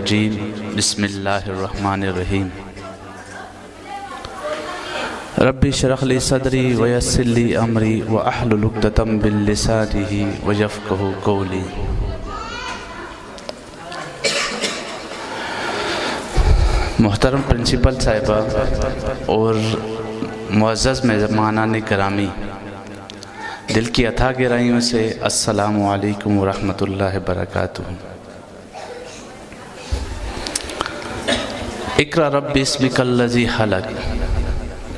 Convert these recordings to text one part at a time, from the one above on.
रजीम बिस्मिल्लाहिर्रहमानिर्रहीम रब्बि शरह ली सदरी व यस्सिर ली अमरी व अहलुल उक़दतम मिन लिसानी व यफ़क़हू क़ौली। मोहतरम प्रिंसिपल साहिबा और मुअज़्ज़ज़ मेज़बानान करामी, दिल की अथाह गहराइयों से अस्सलामु अलैकुम व रहमतुल्लाहि व बरकातुहू। इक़रा रब्बि बिस्मिकल्लज़ी खलक़,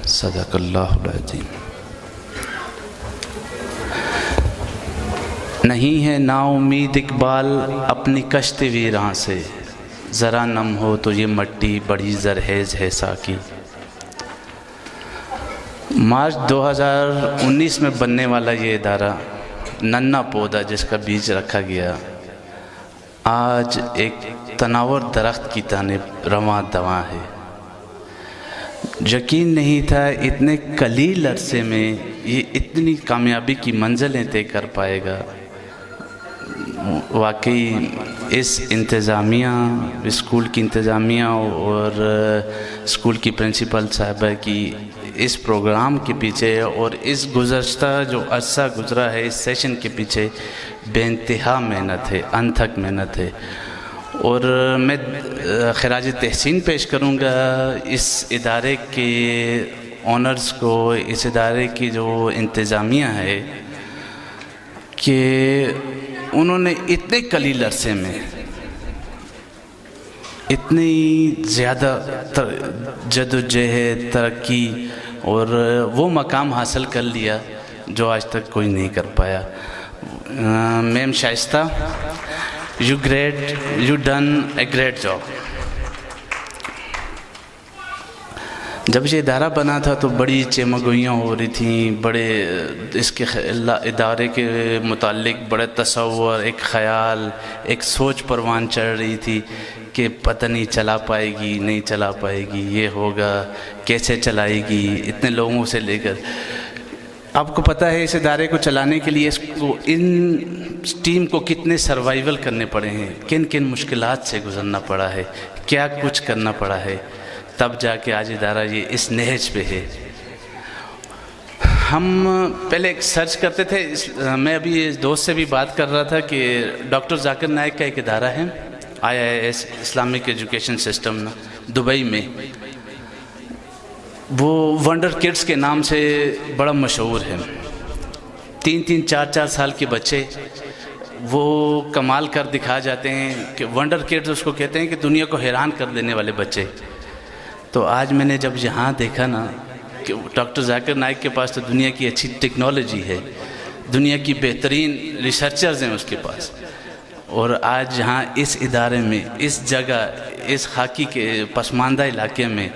सदक़ल्लाहुल अज़ीम। नहीं है नाउम्मीद इक़बाल अपनी कश्ती वीरां से, ज़रा नम हो तो ये मट्टी बड़ी ज़रहेज़ है साकी। मार्च 2019 में बनने वाला ये इदारा, नन्हा पौधा जिसका बीज रखा गया, आज एक तनावर दरख्त की तानिब रवां दवां है। यकीन नहीं था इतने कलील अरसे में ये इतनी कामयाबी की मंजिलें तय कर पाएगा। वाकई इस इंतज़ामिया, स्कूल की इंतज़ामिया और स्कूल की प्रिंसिपल साहिबा की इस प्रोग्राम के पीछे और इस गुज़श्ता जो अरसा गुज़रा है इस सेशन के पीछे बेइंतहा मेहनत है, अनथक मेहनत है। और मैं खिराज तहसीन पेश करूँगा इस इदारे के ऑनर्स को, इस इदारे की जो इंतज़ामिया है कि उन्होंने इतने कलील अरसे में इतनी ज़्यादा जदोजहद, तरक्की और वो मकाम हासिल कर लिया जो आज तक कोई नहीं कर पाया। Ma'am Shaista, you done a great job. जब ये इदारा बना था तो बड़ी चमगोइयाँ हो रही थी, बड़े इसके इदारे के मुताल्लिक बड़े तसव्वुर, एक ख़याल, एक सोच परवान चढ़ रही थी कि पता नहीं चला पाएगी, नहीं चला पाएगी, ये होगा कैसे चलाएगी, इतने लोगों से लेकर। आपको पता है इस इदारे को चलाने के लिए इसको, इन टीम को कितने सर्वाइवल करने पड़े हैं, किन किन मुश्किलात से गुज़रना पड़ा है, क्या कुछ करना पड़ा है, तब जाके आज इदारा ये इस नहज पे है। हम पहले एक सर्च करते थे, मैं अभी इस दोस्त से भी बात कर रहा था कि डॉक्टर जाकिर नाइक का एक इदारा है IIS इस्लामिक एजुकेशन सिस्टम ना, दुबई में, वो वंडर किड्स के नाम से बड़ा मशहूर है। 3-3, 4-4 साल के बच्चे वो कमाल कर दिखा जाते हैं कि वंडर किड्स उसको कहते हैं कि दुनिया को हैरान कर देने वाले बच्चे। तो आज मैंने जब यहाँ देखा ना कि डॉक्टर जाकिर नाइक के पास तो दुनिया की अच्छी टेक्नोलॉजी है, दुनिया की बेहतरीन रिसर्चर्स हैं उसके पास, और आज यहाँ इस इदारे में, इस जगह, इस खाकी के पसमानदा इलाके में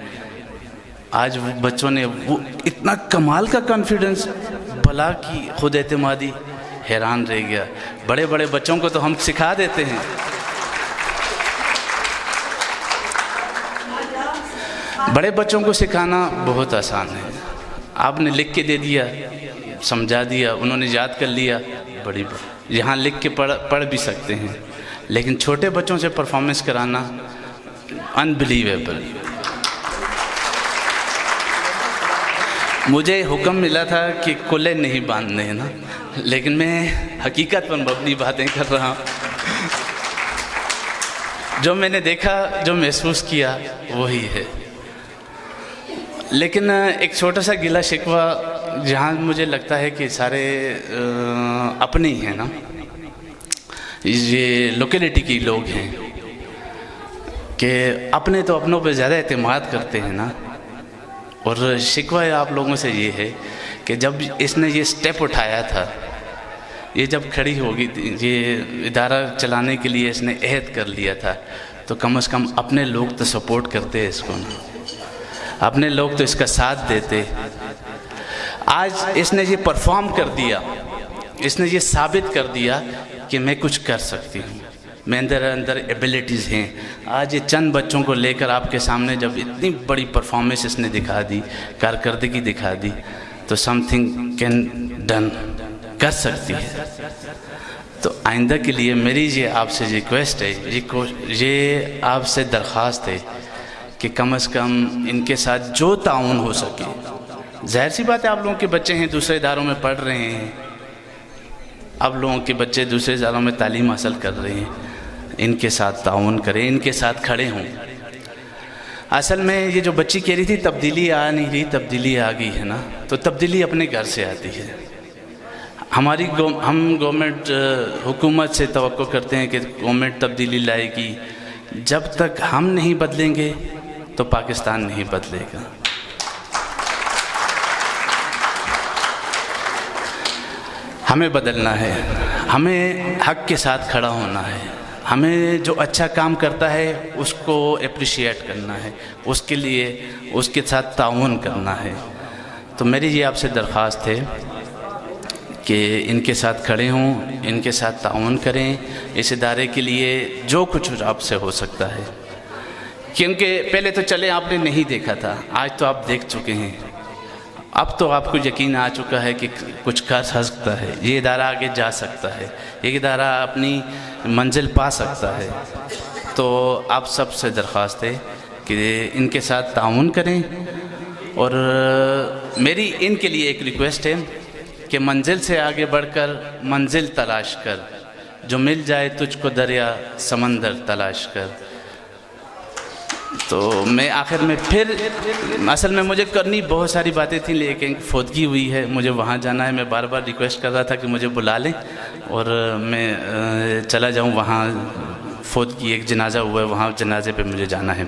आज वो बच्चों ने वो इतना कमाल का कॉन्फिडेंस, भला की खुद एतमादी, हैरान रह गया। बड़े बड़े बच्चों को तो हम सिखा देते हैं, बड़े बच्चों को सिखाना बहुत आसान है। आपने लिख के दे दिया, समझा दिया, उन्होंने याद कर लिया, बड़ी यहाँ लिख के पढ़ भी सकते हैं, लेकिन छोटे बच्चों से परफॉर्मेंस कराना अनबिलीवेबल। मुझे हुक्म मिला था कि कुल्ले नहीं बांधने हैं ना, लेकिन मैं हकीकत पर मबनी बातें कर रहा हूँ। जो मैंने देखा, जो महसूस किया, वही है। लेकिन एक छोटा सा गिला शिकवा जहाँ मुझे लगता है कि सारे अपने ही हैं ना, ये लोकेलिटी के लोग हैं कि अपने तो अपनों पे ज़्यादा एतमाद करते हैं ना। और शिकवा आप लोगों से ये है कि जब इसने ये स्टेप उठाया था, ये जब खड़ी होगी, ये इदारा चलाने के लिए इसने अहद कर लिया था, तो कम से कम अपने लोग तो सपोर्ट करते हैं इसको ना, अपने लोग तो इसका साथ देते। आज इसने ये परफॉर्म कर दिया, इसने ये साबित कर दिया कि मैं कुछ कर सकती हूँ, मेरे अंदर एबिलिटीज़ हैं। आज ये चंद बच्चों को लेकर आपके सामने जब इतनी बड़ी परफॉर्मेंस इसने दिखा दी, कारकर्दगी दिखा दी, तो समथिंग कैन डन, कर सकती है। तो आइंदा के लिए मेरी ये आपसे रिक्वेस्ट है, ये आपसे दरख्वास्त है कि कम से कम इनके साथ जो ताउन हो सके, ज़ाहिर सी बात है आप लोगों के बच्चे हैं दूसरे इदारों में पढ़ रहे हैं, आप लोगों के बच्चे दूसरे इदारों में तालीम हासिल कर रहे हैं, इनके साथ ताउन करें, इनके साथ खड़े हों। असल में ये जो बच्ची कह रही थी तब्दीली आ नहीं रही, तब्दीली आ गई है ना, तो तब्दीली अपने घर से आती है। हम गवर्नमेंट हुकूमत से तवक्को करते हैं कि गवर्नमेंट तब्दीली लाएगी, जब तक हम नहीं बदलेंगे तो पाकिस्तान नहीं बदलेगा। हमें बदलना है, हमें हक के साथ खड़ा होना है, हमें जो अच्छा काम करता है उसको अप्रिशिएट करना है, उसके लिए उसके साथ ताउन करना है। तो मेरी ये आपसे दरख्वास्त है कि इनके साथ खड़े हों, इनके साथ ताउन करें, इस इदारे के लिए जो कुछ आपसे हो सकता है। क्योंकि पहले तो चले आपने नहीं देखा था, आज तो आप देख चुके हैं, अब तो आपको यकीन आ चुका है कि कुछ कर सकता है, ये इदारा आगे जा सकता है, ये इदारा अपनी मंजिल पा सकता है। तो आप सबसे दरख्वास्त है कि इनके साथ ताउन करें, और मेरी इनके लिए एक रिक्वेस्ट है कि मंजिल से आगे बढ़कर मंजिल तलाश कर, जो मिल जाए तुझको दरिया समंदर तलाश कर। तो मैं आखिर में फिर, असल में मुझे करनी बहुत सारी बातें थी, लेकिन फौतगी हुई है, मुझे वहाँ जाना है। मैं बार बार रिक्वेस्ट कर रहा था कि मुझे बुला लें और मैं चला जाऊँ वहाँ, फौतगी एक जनाजा हुआ है, वहाँ जनाजे पे मुझे जाना है।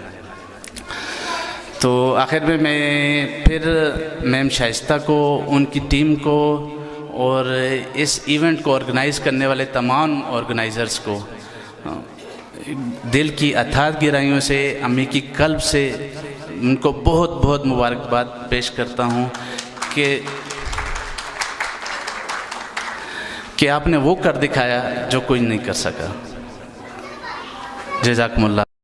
तो आखिर में मैं फिर मैम शाइस्ता को, उनकी टीम को और इस इवेंट को ऑर्गेनाइज़ करने वाले तमाम ऑर्गेनाइज़र्स को दिल की अथाह गहराइयों से, अम्मी की कल्ब से उनको बहुत बहुत मुबारकबाद पेश करता हूँ कि आपने वो कर दिखाया जो कोई नहीं कर सका। जज़ाकुमुल्लाह।